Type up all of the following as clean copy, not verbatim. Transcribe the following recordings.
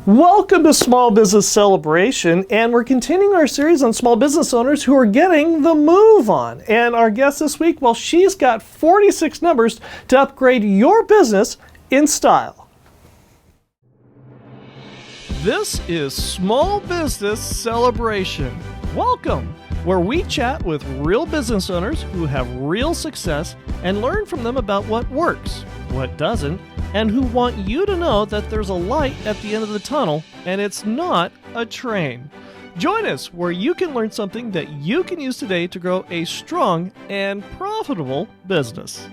Welcome to Small Business Celebration, and we're continuing our series on small business owners who are getting the move on. And our guest this week, well, she's got 46 numbers to upgrade your business in style. This is Small Business Celebration. Welcome, where we chat with real business owners who have real success and learn from them about what works, what doesn't, and who want you to know that there's a light at the end of the tunnel and it's not a train. Join us where you can learn something that you can use today to grow a strong and profitable business.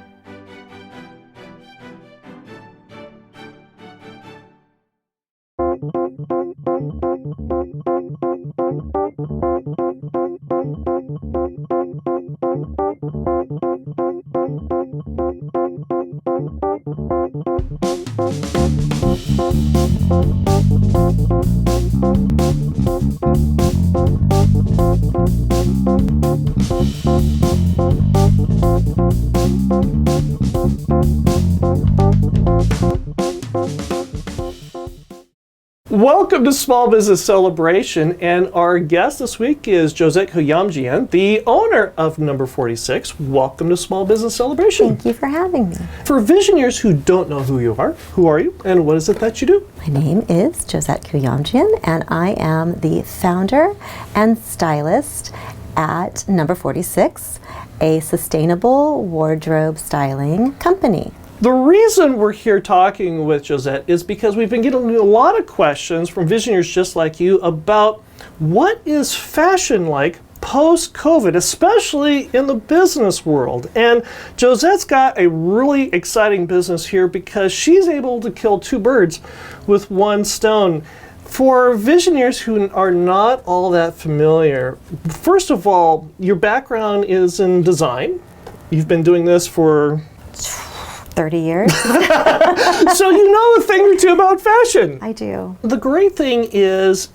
Welcome to Small Business Celebration, and our guest this week is Josette Kouyomjian, the owner of Number 46. Welcome to Small Business Celebration. Thank you for having me. For visionaries who don't know who you are you, and what is it that you do? My name is Josette Kouyomjian, and I am the founder and stylist at Number 46, a sustainable wardrobe styling company. The reason we're here talking with Josette is because we've been getting a lot of questions from visionaries just like you about what is fashion like post-COVID, especially in the business world. And Josette's got a really exciting business here because she's able to kill two birds with one stone. For visionaries who are not all that familiar, first of all, your background is in design. You've been doing this for 30 years. So you know a thing or two about fashion. I do. The great thing is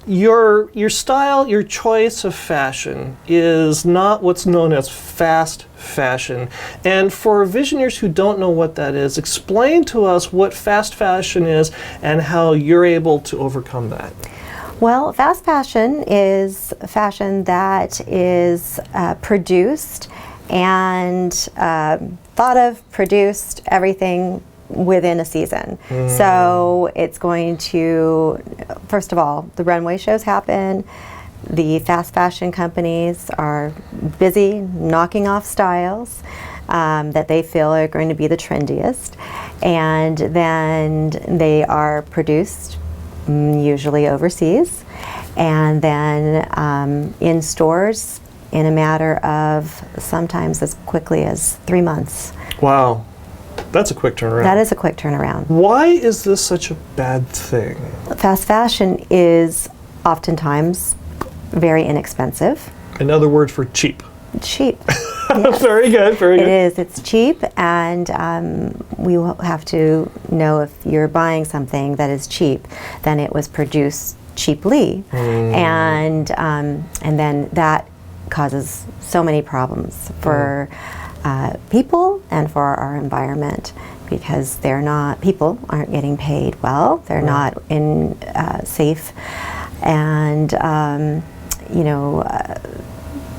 your style, your choice of fashion is not what's known as fast fashion. And for visionaries who don't know what that is, explain to us what fast fashion is and how you're able to overcome that. Well, fast fashion is fashion that is produced and thought of, produced, everything within a season. So it's going to, first of all, the runway shows happen. The fast fashion companies are busy knocking off styles that they feel are going to be the trendiest. And then they are produced usually overseas and then in stores in a matter of sometimes as quickly as 3 months. Wow, that's a quick turnaround. That is a quick turnaround. Why is this such a bad thing? Fast fashion is oftentimes very inexpensive. Another word for cheap. Cheap. Yes. Very good, very good. It is. It's cheap, and we will have to know if you're buying something that is cheap, then it was produced cheaply, and then that causes so many problems for people and for our environment because people aren't getting paid well, they're not in safe and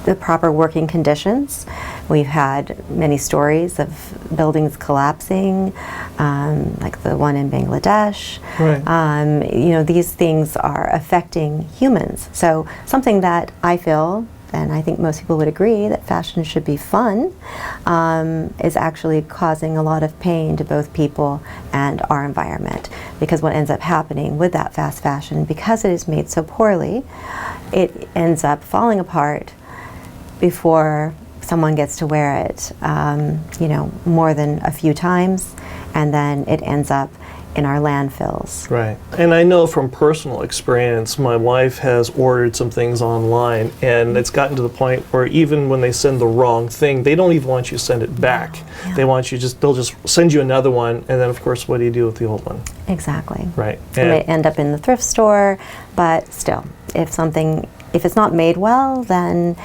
the proper working conditions. We've had many stories of buildings collapsing, like the one in Bangladesh. Right. These things are affecting humans. So something that I feel, and I think most people would agree, that fashion should be fun, is actually causing a lot of pain to both people and our environment. Because what ends up happening with that fast fashion, because it is made so poorly, it ends up falling apart before someone gets to wear it, more than a few times, and then it ends up in our landfills. Right. And I know from personal experience, my wife has ordered some things online, and it's gotten to the point where even when they send the wrong thing, they don't even want you to send it back. Yeah. They'll just send you another one, and then of course, what do you do with the old one? Exactly. Right. It may end up in the thrift store, but still, if it's not made well, then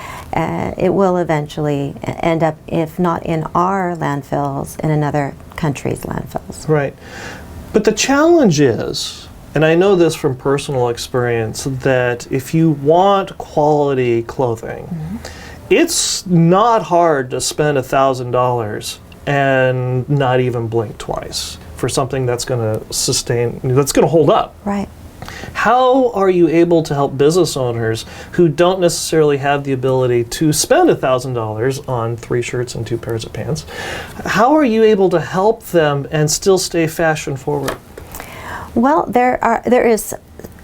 it will eventually end up, if not in our landfills, in another country's landfills. Right. But the challenge is, And I know this from personal experience that if you want quality clothing, it's not hard to spend $1,000 and not even blink twice for something that's going to sustain, that's going to hold up. Right. How are you able to help business owners who don't necessarily have the ability to spend $1,000 on 3 shirts and 2 pairs of pants? How are you able to help them and still stay fashion forward? Well, there is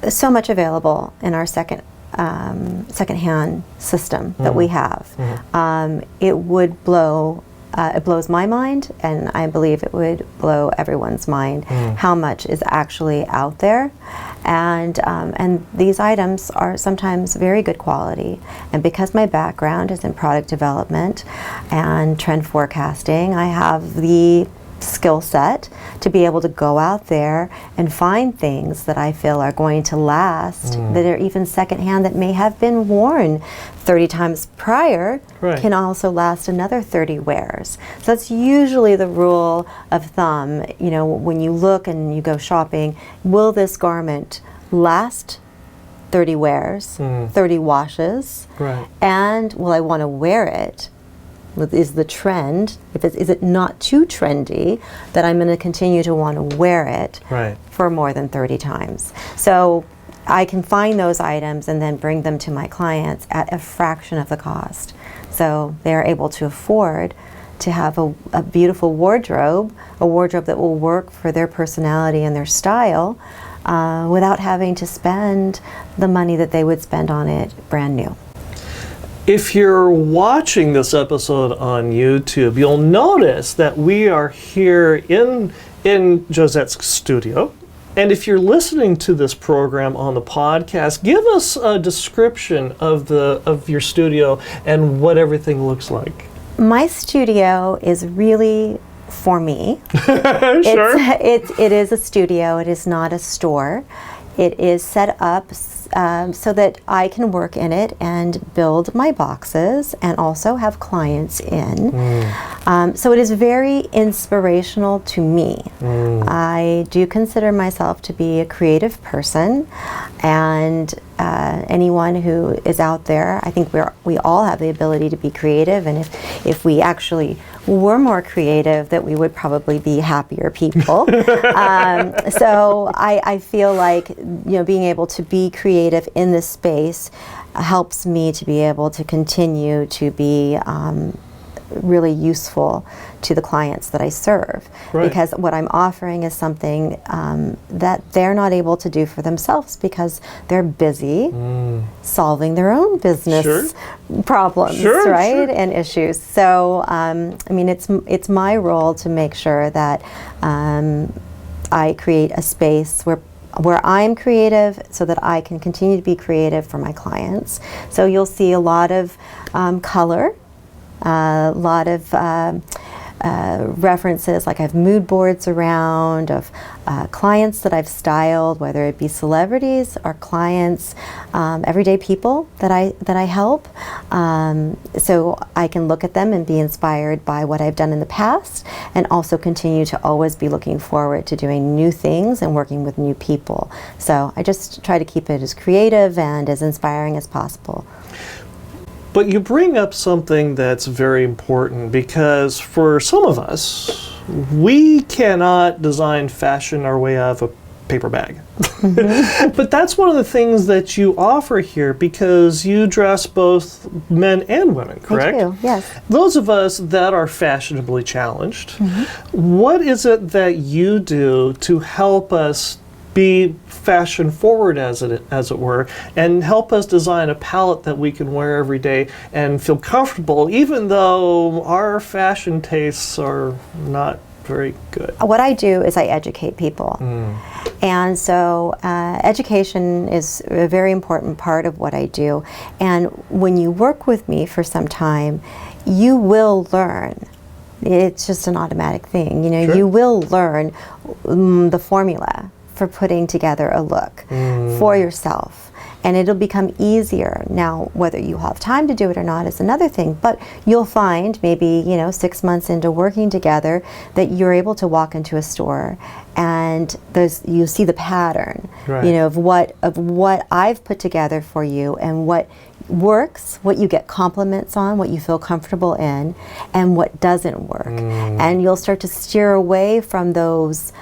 so much available in our second-hand system that we have. It blows my mind, and I believe it would blow everyone's mind how much is actually out there. And these items are sometimes very good quality. And because my background is in product development and trend forecasting, I have the skill set to be able to go out there and find things that I feel are going to last, that are even secondhand, that may have been worn 30 times prior, can also last another 30 wears. So that's usually the rule of thumb. You know, when you look and you go shopping, will this garment last 30 wears, 30 washes, and will I want to wear it? Is the trend, is it not too trendy that I'm going to continue to want to wear it for more than 30 times? So I can find those items and then bring them to my clients at a fraction of the cost. So they're able to afford to have a beautiful wardrobe, a wardrobe that will work for their personality and their style, without having to spend the money that they would spend on it brand new. If you're watching this episode on YouTube, you'll notice that we are here in Josette's studio. And if you're listening to this program on the podcast, give us a description of your studio and what everything looks like. My studio is really for me. Sure. It is a studio. It is not a store. It is set up so that I can work in it and build my boxes and also have clients in. So it is very inspirational to me. I do consider myself to be a creative person, and anyone who is out there, I think we all have the ability to be creative, and if we actually were more creative, that we would probably be happier people. So I feel like, you know, being able to be creative in this space helps me to be able to continue to be really useful to the clients that I serve, because what I'm offering is something that they're not able to do for themselves because they're busy solving their own business problems, and issues. So I mean, it's my role to make sure that I create a space where I'm creative so that I can continue to be creative for my clients. So you'll see a lot of color, a lot of references, like I have mood boards around of clients that I've styled, whether it be celebrities or clients, everyday people that I help. So I can look at them and be inspired by what I've done in the past, and also continue to always be looking forward to doing new things and working with new people. So I just try to keep it as creative and as inspiring as possible. But you bring up something that's very important, because for some of us, we cannot design fashion our way out of a paper bag. But that's one of the things that you offer here, because you dress both men and women, correct? I do, yes. Those of us that are fashionably challenged, what is it that you do to help us be fashion forward, as it were, and help us design a palette that we can wear every day and feel comfortable, even though our fashion tastes are not very good? What I do is I educate people. And so education is a very important part of what I do. And when you work with me for some time, you will learn. It's just an automatic thing. You know, you will learn the formula for putting together a look for yourself. and it'll become easier. Now, whether you have time to do it or not is another thing, but you'll find maybe, 6 months into working together that you're able to walk into a store and you see the pattern, Right. of what I've put together for you and what works, what you get compliments on, what you feel comfortable in, and what doesn't work. And you'll start to steer away from those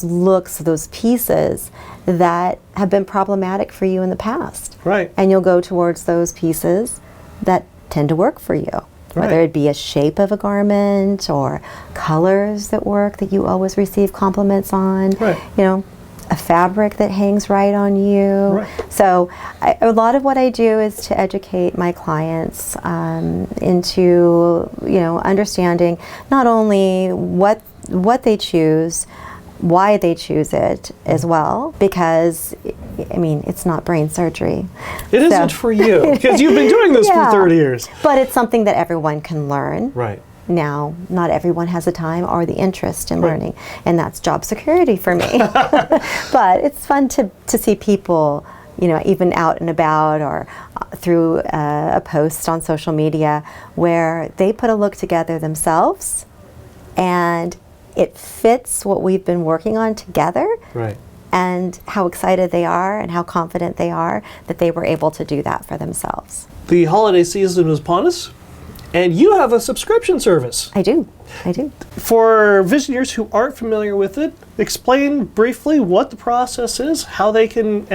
looks, those pieces that have been problematic for you in the past. Right. And you'll go towards those pieces that tend to work for you. Right. Whether it be a shape of a garment or colors that work that you always receive compliments on. Right. A fabric that hangs right on you. Right. So a lot of what I do is to educate my clients into understanding not only what they choose, why they choose it as well, because it's not brain surgery. It isn't for you, because you've been doing this for 30 years. But it's something that everyone can learn. Right. Now, not everyone has the time or the interest in Right. learning, and that's job security for me. But it's fun to see people, even out and about or through a post on social media where they put a look together themselves and it fits what we've been working on together. Right. And how excited they are and how confident they are that they were able to do that for themselves. The holiday season is upon us, and you have a subscription service. I do. For visitors who aren't familiar with it, explain briefly what the process is, how they can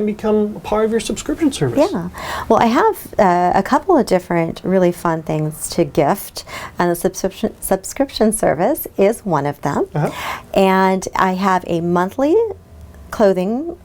become a part of your subscription service. Yeah. Well, I have a couple of different really fun things to gift, and the subscription service is one of them. Uh-huh. And I have a monthly clothing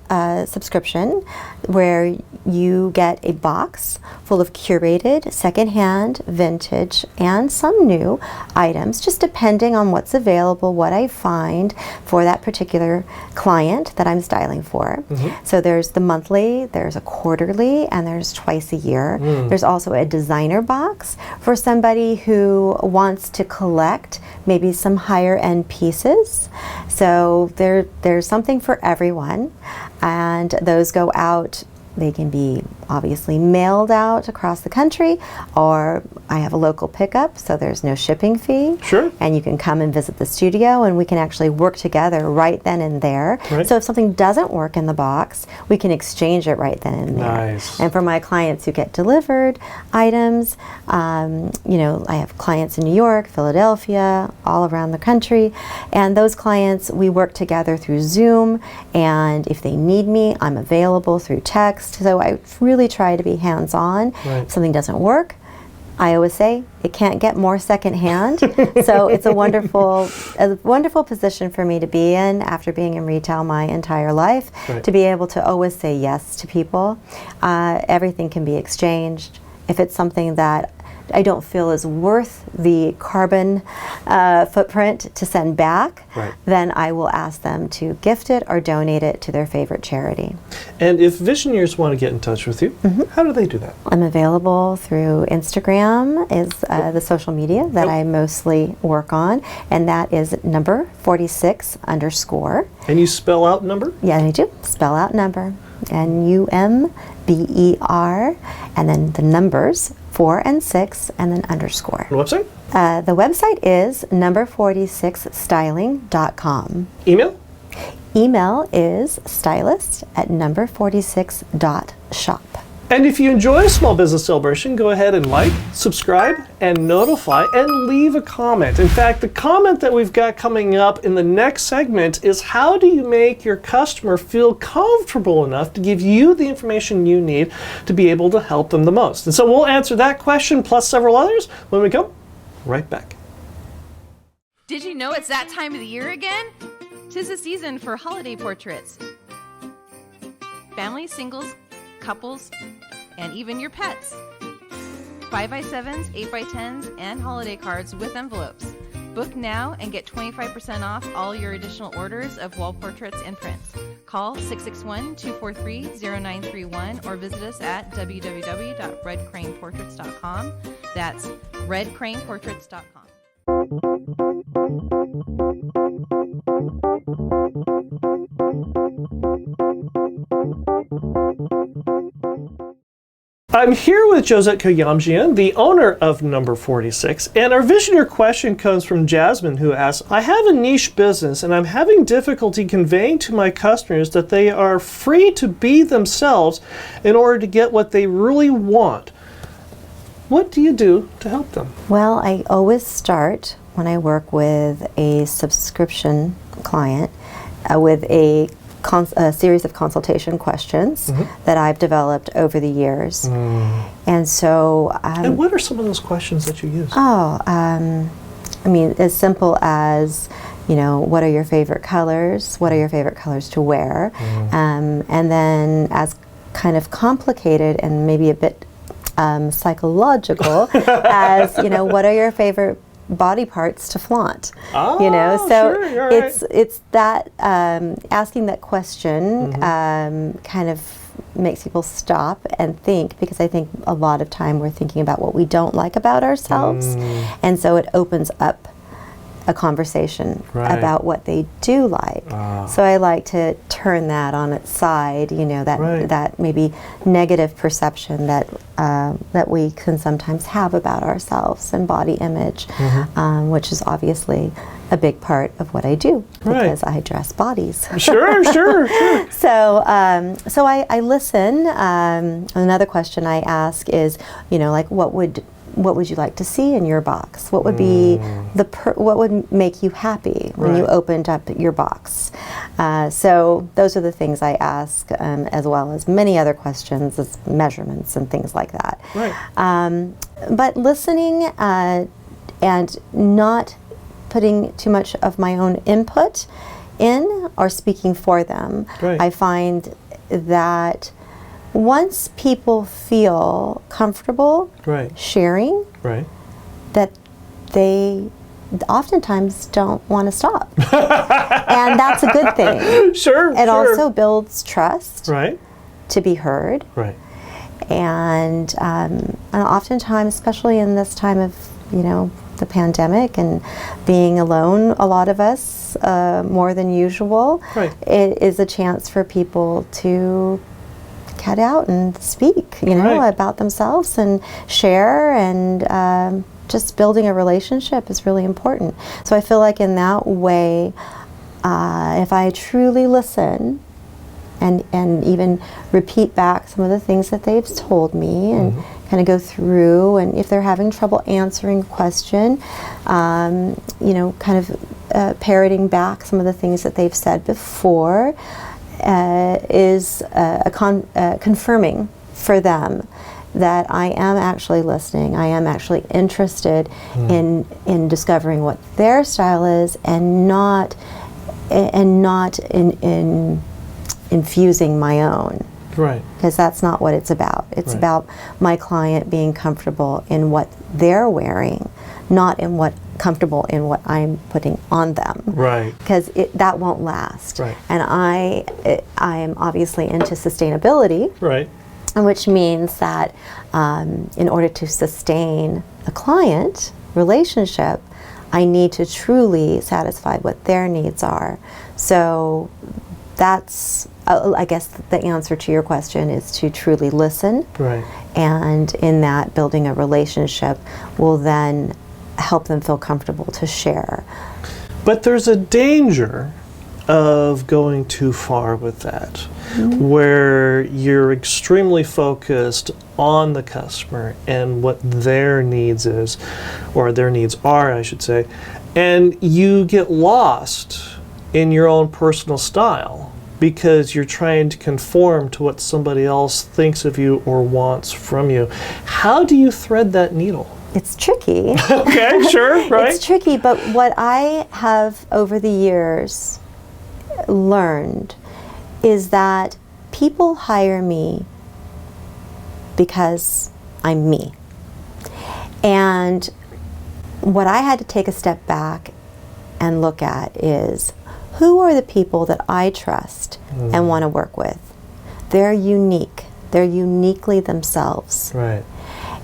subscription where you get a box full of curated, secondhand, vintage, and some new items, just depending on what's available, what I find for that particular client that I'm styling for. Mm-hmm. So there's the monthly, there's a quarterly, and there's twice a year. There's also a designer box for somebody who wants to collect maybe some higher end pieces. So there's something for everyone, and those go out. They can be obviously mailed out across the country, or I have a local pickup, so there's no shipping fee. Sure. And you can come and visit the studio, and we can actually work together right then and there. Right. So if something doesn't work in the box, we can exchange it right then and there. Nice. And for my clients who get delivered items, I have clients in New York, Philadelphia, all around the country, and those clients, we work together through Zoom, and if they need me, I'm available through text. So I really try to be hands-on. Right. If something doesn't work, I always say it can't get more secondhand. So it's a wonderful position for me to be in after being in retail my entire life, Right. to be able to always say yes to people. Everything can be exchanged. If it's something that I don't feel is worth the carbon footprint to send back, Right. then I will ask them to gift it or donate it to their favorite charity. And if visionaries want to get in touch with you, how do they do that? I'm available through Instagram, is the social media that I mostly work on, and that is number 46 _. And you spell out number? Yeah, I do. Spell out number. NUMBER, and then the numbers 4 and 6, and then underscore. The website? The website is number46styling.com. Email? Email is stylist@number46.shop. And if you enjoy a Small Business Celebration, go ahead and like, subscribe, and notify, and leave a comment. In fact, the comment that we've got coming up in the next segment is, how do you make your customer feel comfortable enough to give you the information you need to be able to help them the most? And so we'll answer that question plus several others when we come right back. Did you know it's that time of the year again? 'Tis the season for holiday portraits. Families, singles, couples, and even your pets. 5x7s, 8x10s, and holiday cards with envelopes. Book now and get 25% off all your additional orders of wall portraits and prints. Call 661-243-0931 or visit us at www.redcraneportraits.com. That's redcraneportraits.com. I'm here with Josette Kouyomjian, the owner of Number 46, and our Visioneer question comes from Jasmine, who asks, I have a niche business and I'm having difficulty conveying to my customers that they are free to be themselves in order to get what they really want. What do you do to help them? Well, I always start when I work with a subscription client with a series of consultation questions that I've developed over the years. And so... and what are some of those questions that you use? I mean, as simple as, you know, what are your favorite colors? What are your favorite colors to wear? And then as kind of complicated and maybe a bit psychological as, you know, what are your favorite body parts to flaunt? You know, so sure, it's that asking that question kind of makes people stop and think, because I think a lot of time we're thinking about what we don't like about ourselves, and so it opens up a conversation about what they do like. So I like to turn that on its side, you know, that that maybe negative perception that that we can sometimes have about ourselves and body image, which is obviously a big part of what I do, because I dress bodies. Sure. So so I listen. Another question I ask is, you know, like what would you like to see in your box? What would be what would make you happy when you opened up your box? So those are the things I ask, as well as many other questions, as measurements and things like that. But listening and not putting too much of my own input in or speaking for them. I find that once people feel comfortable sharing, that they oftentimes don't want to stop. And that's a good thing. It also builds trust to be heard. And oftentimes, especially in this time of, you know, the pandemic and being alone, a lot of us, more than usual, it is a chance for people to cut out and speak, you know, about themselves and share, and just building a relationship is really important. So I feel like in that way, if I truly listen and even repeat back some of the things that they've told me and kind of go through, and if they're having trouble answering a question, you know, kind of parroting back some of the things that they've said before, is confirming for them that I am actually listening, I am actually interested in discovering what their style is, and not in infusing my own. Because that's not what it's about. It's about my client being comfortable in what they're wearing, not in what comfortable in what I'm putting on them. Because that won't last. And I am obviously into sustainability. Which means that in order to sustain a client relationship, I need to truly satisfy what their needs are. So that's, I guess the answer to your question is to truly listen. And in that, building a relationship will then help them feel comfortable to share. But there's a danger of going too far with that, where you're extremely focused on the customer and what their needs is, or their needs are, I should say, and you get lost in your own personal style because you're trying to conform to what somebody else thinks of you or wants from you. How do you thread that needle? It's tricky. It's tricky, but what I have over the years learned is that people hire me because I'm me. And what I had to take a step back and look at is, who are the people that I trust and want to work with? They're unique. They're uniquely themselves.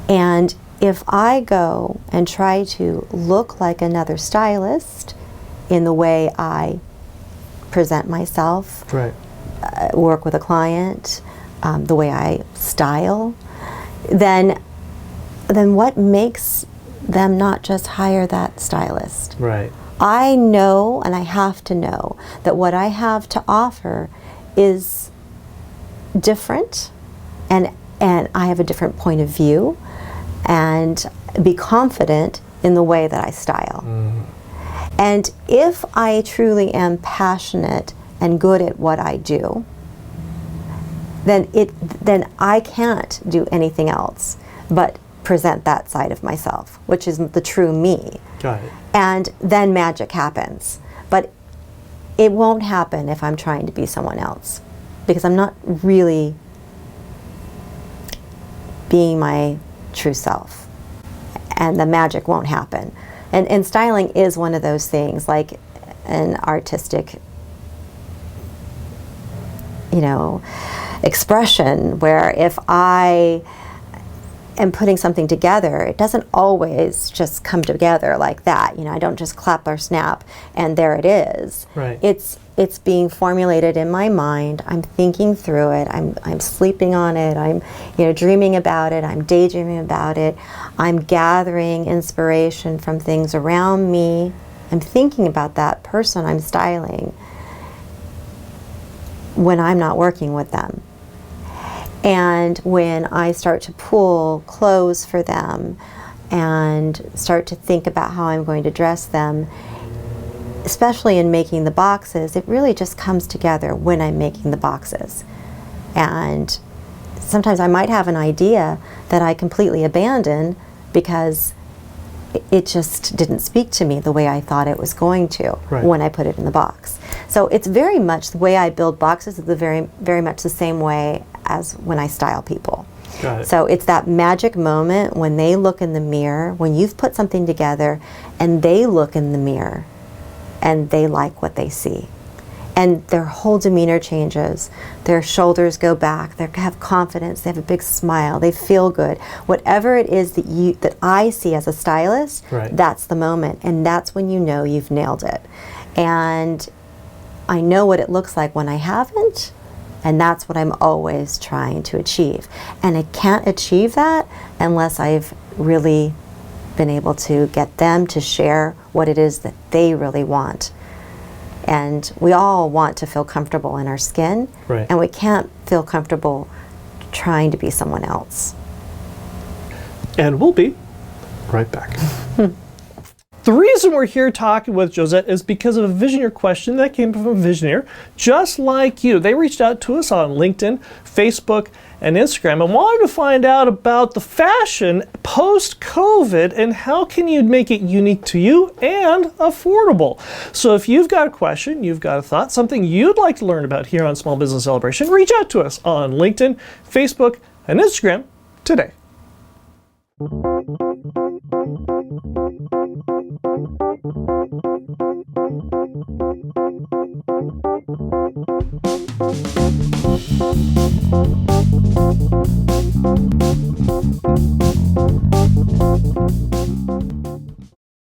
And if I go and try to look like another stylist in the way I present myself, work with a client, the way I style, then what makes them not just hire that stylist? Right. I know, and I have to know, that what I have to offer is different, and I have a different point of view, and be confident in the way that I style. And if I truly am passionate and good at what I do, then I can't do anything else but present that side of myself, which is the true me. Got it. And then magic happens. But it won't happen if I'm trying to be someone else, because I'm not really being my true self. And the magic won't happen. And styling is one of those things, like an artistic, expression, where if I am putting something together, it doesn't always just come together like that. I don't just clap or snap and there it is. Right. It's being formulated in my mind. I'm thinking through it. I'm sleeping on it. I'm dreaming about it. I'm daydreaming about it. I'm gathering inspiration from things around me. I'm thinking about that person I'm styling when I'm not working with them. And when I start to pull clothes for them and start to think about how I'm going to dress them, especially in making the boxes, it really just comes together when I'm making the boxes. And sometimes I might have an idea that I completely abandon because it just didn't speak to me the way I thought it was going to when I put it in the box. So it's very much the way I build boxes is very, very much the same way as when I style people. Got it. So it's that magic moment when they look in the mirror, when you've put something together and they look in the mirror and they like what they see. And their whole demeanor changes. Their shoulders go back. They have confidence. They have a big smile. They feel good. Whatever it is that I see as a stylist, that's the moment. And that's when you know you've nailed it. And I know what it looks like when I haven't. And that's what I'm always trying to achieve. And I can't achieve that unless I've really been able to get them to share what it is that they really want. And we all want to feel comfortable in our skin, and we can't feel comfortable trying to be someone else. And we'll be right back. The reason we're here talking with Josette is because of a Visioneer question that came from a Visioneer just like you. They reached out to us on LinkedIn, Facebook, and Instagram and wanted to find out about the fashion post-COVID and how can you make it unique to you and affordable. So if you've got a question, you've got a thought, something you'd like to learn about here on Small Business Celebration, reach out to us on LinkedIn, Facebook, and Instagram today.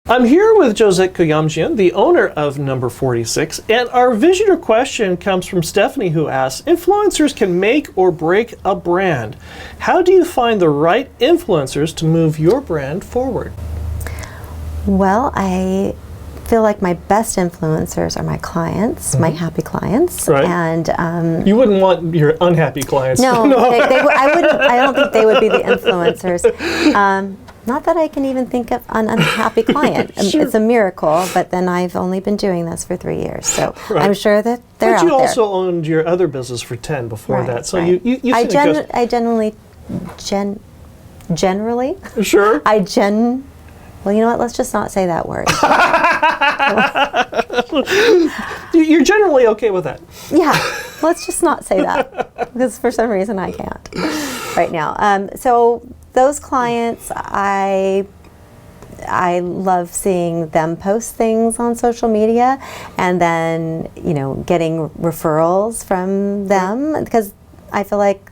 I'm here with Josette Kouyomjian, the owner of Number 46, and our Visioneer question comes from Stephanie, who asks, influencers can make or break a brand. How do you find the right influencers to move your brand forward? Well, I feel like my best influencers are my clients, my happy clients. And you wouldn't want your unhappy clients. No, I wouldn't. I don't think they would be the influencers. Not that I can even think of an unhappy client. It's a miracle, but then I've only been doing this for 3 years, so I'm sure that they're out there. But you also owned your other business for 10 before that, so you I generally. Sure. Well, you know what? Let's just not say that word. You're generally okay with that. Yeah, let's just not say that because for some reason I can't right now. So those clients, I love seeing them post things on social media, and then getting referrals from them because I feel like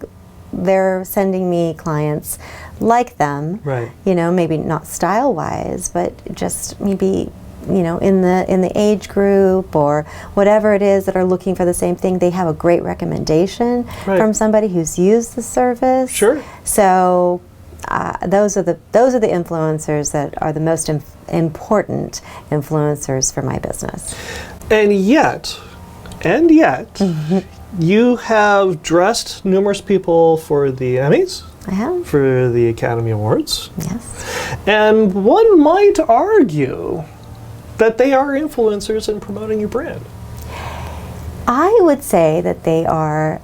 they're sending me clients like them, maybe not style-wise, but just maybe, in the age group or whatever it is that are looking for the same thing. They have a great recommendation from somebody who's used the service. Sure. So those are the influencers that are the most important influencers for my business. And yet, you have dressed numerous people for the Emmys, I have. for the Academy Awards, Yes. and one might argue that they are influencers in promoting your brand. I would say that they are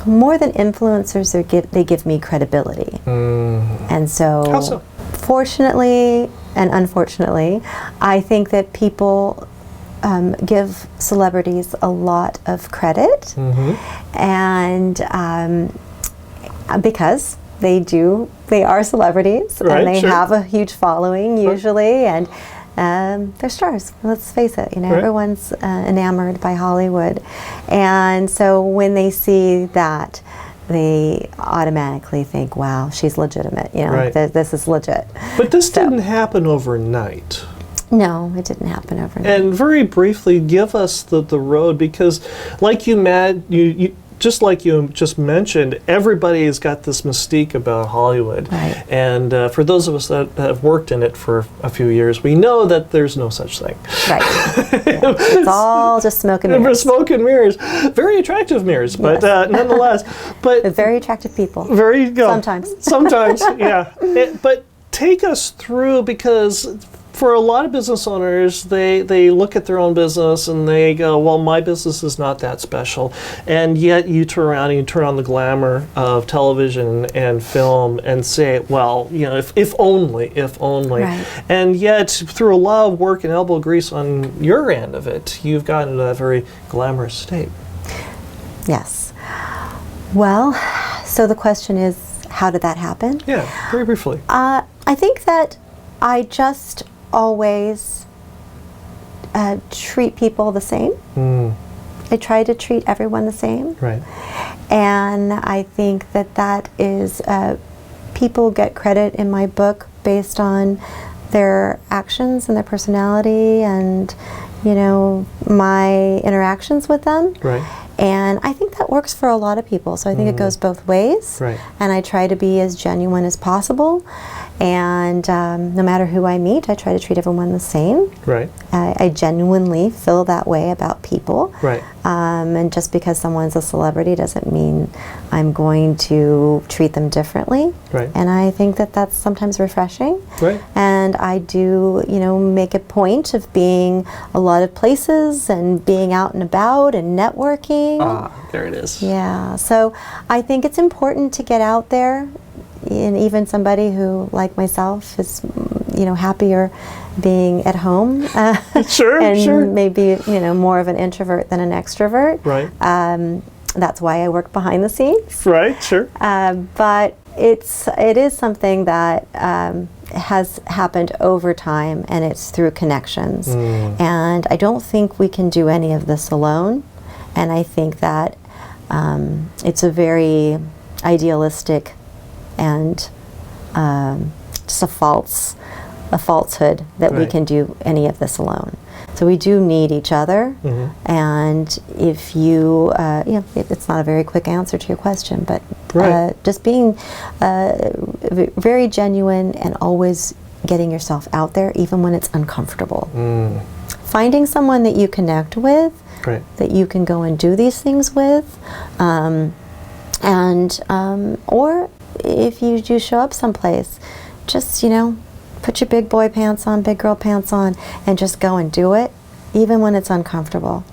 more than influencers. They give me credibility, and so, How so? fortunately and unfortunately, I think that people give celebrities a lot of credit, and because they are celebrities, Right, and they sure. have a huge following usually, and they're stars. Let's face it, Right. everyone's enamored by Hollywood, and so when they see that, they automatically think, "Wow, she's legitimate." Right. This is legit. But this didn't happen overnight. No, it didn't happen overnight. And very briefly, give us the road, because like you just like you just mentioned, everybody's got this mystique about Hollywood. Right. And for those of us that have worked in it for a few years, we know that there's no such thing. Right. Yeah. It's all just smoke and mirrors. Smoke and mirrors. Very attractive mirrors, but nonetheless. But With very attractive people. There you go. Sometimes. Sometimes, yeah. But take us through, because for a lot of business owners, they look at their own business and they go, well, my business is not that special. And yet you turn around and you turn on the glamour of television and film and say, well, if only. Right. And yet, through a lot of work and elbow grease on your end of it, you've gotten to that very glamorous state. Yes. Well, so the question is, how did that happen? Yeah, very briefly. I think that I just always treat people the same. I try to treat everyone the same. Right. And I think that is, people get credit in my book based on their actions and their personality and, my interactions with them. Right. And I think that works for a lot of people. So I think it goes both ways. Right. And I try to be as genuine as possible. And no matter who I meet, I try to treat everyone the same. Right. I genuinely feel that way about people. Right. And just because someone's a celebrity doesn't mean I'm going to treat them differently. Right. And I think that that's sometimes refreshing. Right. And I do, make a point of being a lot of places and being out and about and networking. There it is. Yeah. So I think it's important to get out there. And even somebody who, like myself, is, happier being at home. Sure, and sure. maybe, more of an introvert than an extrovert. Right. That's why I work behind the scenes. Right, sure. But it is something that has happened over time, and it's through connections. And I don't think we can do any of this alone. And I think that it's a very idealistic and just a falsehood that we Right. can do any of this alone. So we do need each other. And if you, it's not a very quick answer to your question, but Right. just being very genuine and always getting yourself out there, even when it's uncomfortable. Finding someone that you connect with, Right. that you can go and do these things with, or if you do show up someplace, just, put your big boy pants on, big girl pants on, and just go and do it, even when it's uncomfortable.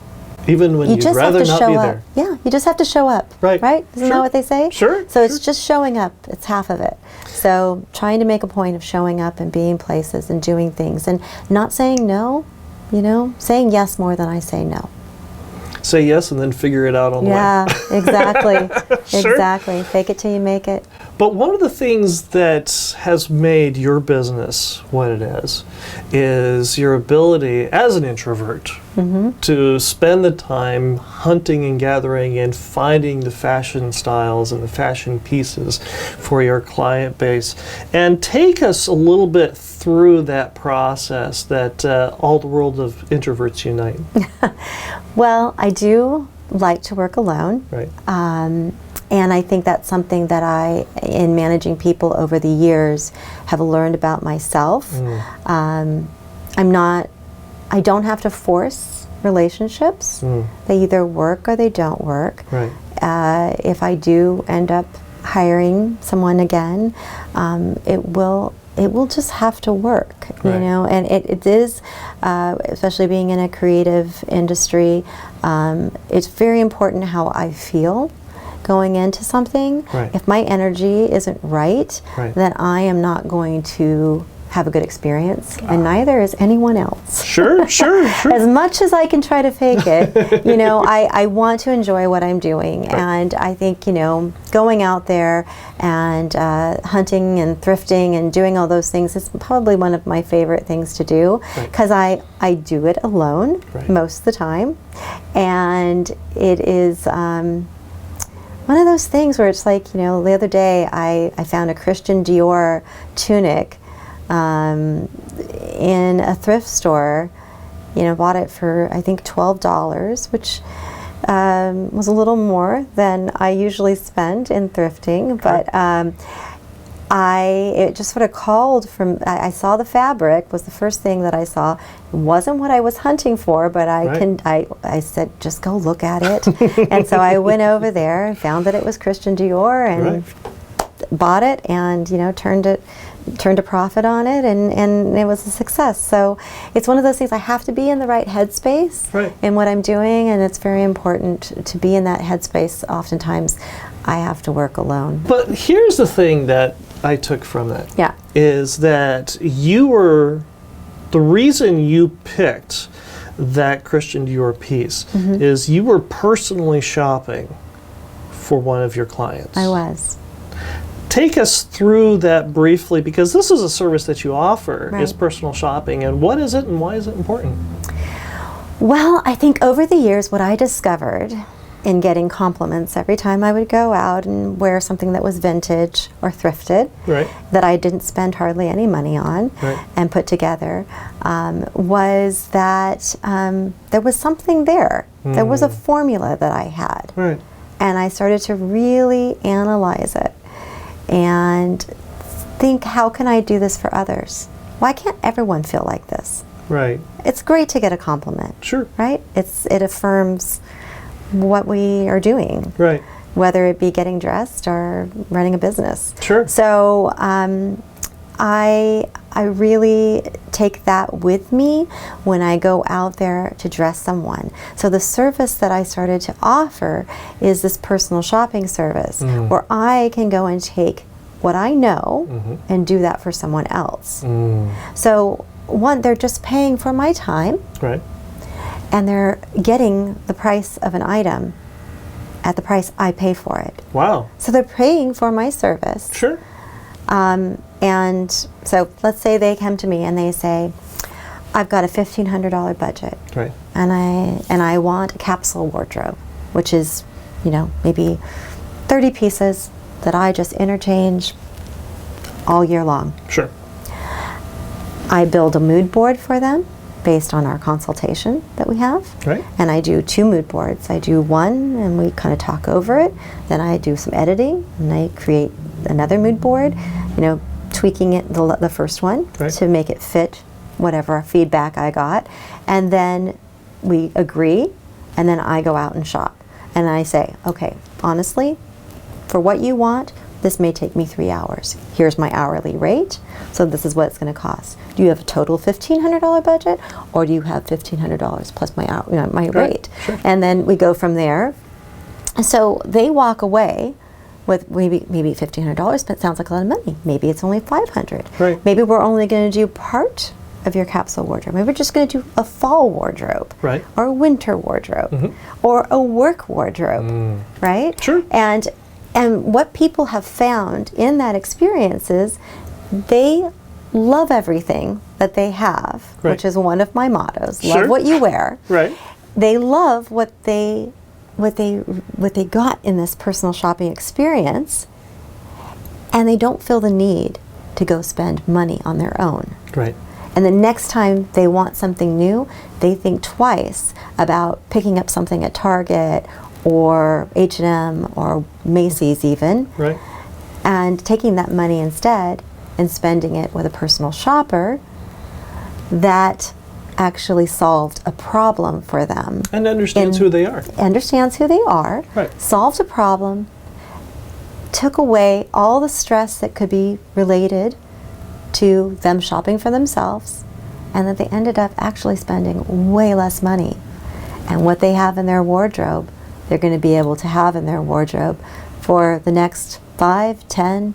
Even when You you'd just have rather to not show be up. there. Yeah, you just have to show up. Right. Right? Isn't Sure. that what they say? Sure, So it's sure. just showing up. It's half of it. So trying to make a point of showing up and being places and doing things and not saying no, saying yes more than I say no. Say yes and then figure it out on the way. Yeah, exactly. Sure. Exactly. Fake it till you make it. But one of the things that has made your business what it is your ability as an introvert to spend the time hunting and gathering and finding the fashion styles and the fashion pieces for your client base. And take us a little bit through that process that all the world of introverts unite. Well, I do like to work alone. Right. And I think that's something that I, in managing people over the years, have learned about myself. I don't have to force relationships. They either work or they don't work. Right. If I do end up hiring someone again, it will just have to work, you Right. know. And it is, especially being in a creative industry, it's very important how I feel going into something. Right. If my energy isn't right, Right. then I am not going to have a good experience, and neither is anyone else. Sure. As much as I can try to fake it, you know, I want to enjoy what I'm doing. Right. And I think, you know, going out there and hunting and thrifting and doing all those things is probably one of my favorite things to do, Right. because I do it alone Right. most of the time. And it is one of those things where it's like, you know, the other day I found a Christian Dior tunic in a thrift store. You know, bought it for I think $12, which was a little more than I usually spend in thrifting. But it just sort of called from. I saw the fabric was the first thing that I saw. It wasn't what I was hunting for, but I said just go look at it. And so I went over there and found that it was Christian Dior and bought it, and you know, turned a profit on it, and it was a success. So it's one of those things, I have to be in the right headspace in what I'm doing, and it's very important to be in that headspace. Oftentimes I have to work alone. But here's the thing that I took from that. Yeah. Is that the reason you picked that Christian Dior piece is you were personally shopping for one of your clients. I was. Take us through that briefly, because this is a service that you offer, is Right. personal shopping. And what is it and why is it important? Well, I think over the years what I discovered in getting compliments every time I would go out and wear something that was vintage or thrifted, Right. that I didn't spend hardly any money on, Right. and put together, was that there was something there. There was a formula that I had. Right. And I started to really analyze it and think, how can I do this for others? Why can't everyone feel like this? Right. It's great to get a compliment, Sure. right? It affirms what we are doing, Right. whether it be getting dressed or running a business. Sure. So I really take that with me when I go out there to dress someone. So the service that I started to offer is this personal shopping service, where I can go and take what I know and do that for someone else. So one, they're just paying for my time, Right. and they're getting the price of an item at the price I pay for it. Wow. So they're paying for my service. Sure. And so let's say they come to me and they say, I've got a $1,500 budget, Right. and I want a capsule wardrobe, which is, you know, maybe 30 pieces that I just interchange all year long. Sure. I build a mood board for them based on our consultation that we have. Right. And I do 2 mood boards. I do one and we kind of talk over it. Then I do some editing and I create another mood board, you know, tweaking it, the first one, Right. to make it fit whatever feedback I got. And then we agree, and then I go out and shop. And I say, okay, honestly, for what you want, this may take me 3 hours. Here's my hourly rate, so this is what it's going to cost. Do you have a total $1,500 budget, or do you have $1,500 plus my my Right, rate? sure. And then we go from there. So they walk away with maybe $1,500, but it sounds like a lot of money. Maybe it's only $500. Right. Maybe we're only going to do part of your capsule wardrobe. Maybe we're just going to do a fall wardrobe, Right. or a winter wardrobe, or a work wardrobe, right? Sure. And what people have found in that experience is they love everything that they have, Right. which is one of my mottos. Sure. Love what you wear. Right. They love what they got in this personal shopping experience, and they don't feel the need to go spend money on their own. Right. And the next time they want something new, they think twice about picking up something at Target or H&M or Macy's even, Right. and taking that money instead and spending it with a personal shopper that actually solved a problem for them. And understands who they are. Understands who they are, Right. solved a problem, took away all the stress that could be related to them shopping for themselves, and that they ended up actually spending way less money. And what they have in their wardrobe, they're going to be able to have in their wardrobe for the next 5, 10,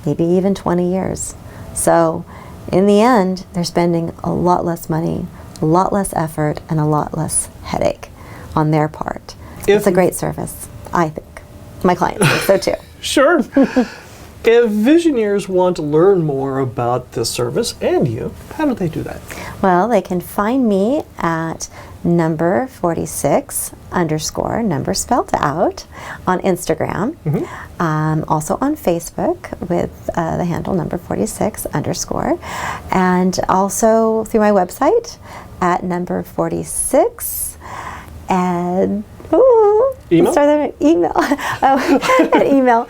maybe even 20 years. So in the end, they're spending a lot less money, a lot less effort, and a lot less headache on their part. It's a great service, I think. My clients think so too. Sure. If Visioneers want to learn more about this service and you, how do they do that? Well, they can find me at number 46 underscore, number spelled out, on Instagram. Also on Facebook with the handle number 46 underscore. And also through my website at number 46. And email? Email.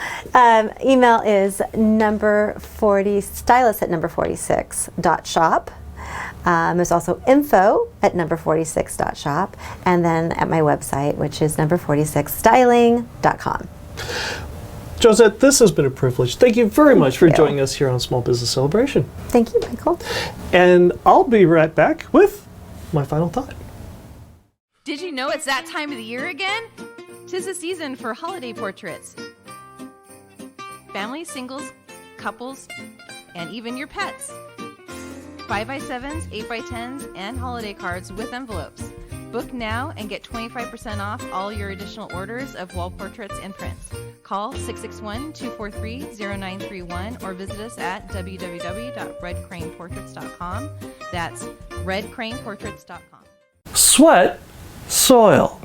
Email is number 40 stylist at number 46.shop. There's also info at number 46.shop, and then at my website, which is number 46styling.com. Josette, this has been a privilege. Thank you very much for joining us here on Small Business Celebration. Thank you, Michael. And I'll be right back with my final thought. Did you know it's that time of the year again? 'Tis the season for holiday portraits. Families, singles, couples, and even your pets. 5x7s, 8x10s, and holiday cards with envelopes. Book now and get 25% off all your additional orders of wall portraits and prints. Call 661-243-0931 or visit us at www.redcraneportraits.com. That's redcraneportraits.com. Sweat, soil.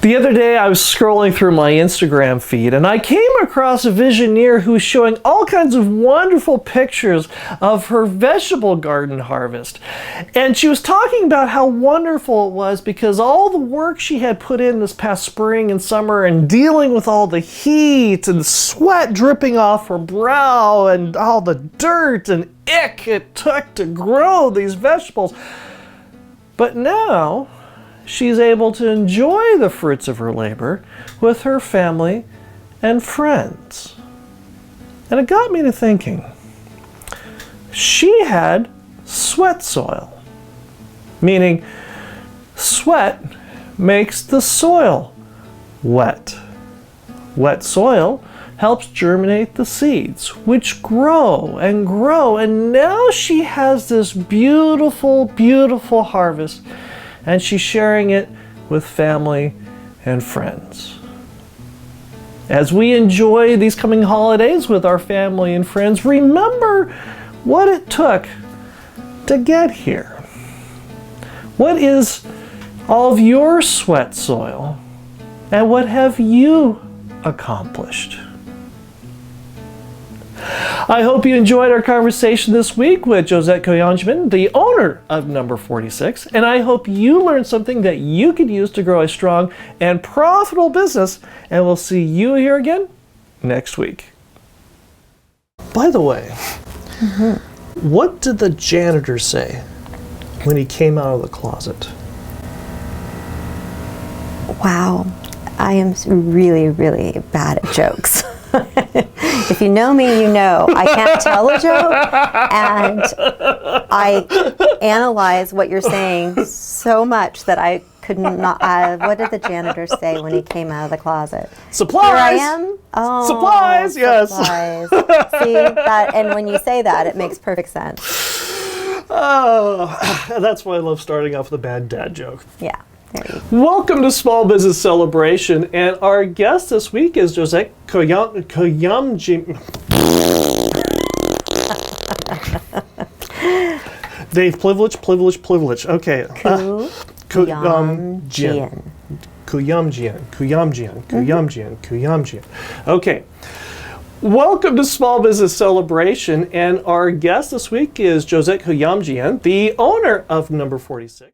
The other day I was scrolling through my Instagram feed and I came across a Visioneer who was showing all kinds of wonderful pictures of her vegetable garden harvest. And she was talking about how wonderful it was because all the work she had put in this past spring and summer and dealing with all the heat and sweat dripping off her brow and all the dirt and ick it took to grow these vegetables. But now she's able to enjoy the fruits of her labor with her family and friends. And it got me to thinking. She had sweat soil, meaning sweat makes the soil wet. Wet soil helps germinate the seeds, which grow, and now she has this beautiful, beautiful harvest, and she's sharing it with family and friends. As we enjoy these coming holidays with our family and friends, remember what it took to get here. What is all of your sweat soil, and what have you accomplished? I hope you enjoyed our conversation this week with Josette Kouyomjian, the owner of Number 46, and I hope you learned something that you could use to grow a strong and profitable business, and we'll see you here again next week. By the way, what did the janitor say when he came out of the closet? Wow, I am really, really bad at jokes. If you know me, you know I can't tell a joke, and I analyze what you're saying so much that I could not. What did the janitor say when he came out of the closet? Supplies! Here I am. Oh, supplies, yes. Supplies. See that, and when you say that, it makes perfect sense. Oh, that's why I love starting off with a bad dad joke. Yeah. Welcome to Small Business Celebration, and our guest this week is Josette Kouyomjian. Dave, privilege. Okay. Kouyomjian. Okay. Welcome to Small Business Celebration, and our guest this week is Josette Kouyomjian, the owner of Number 46.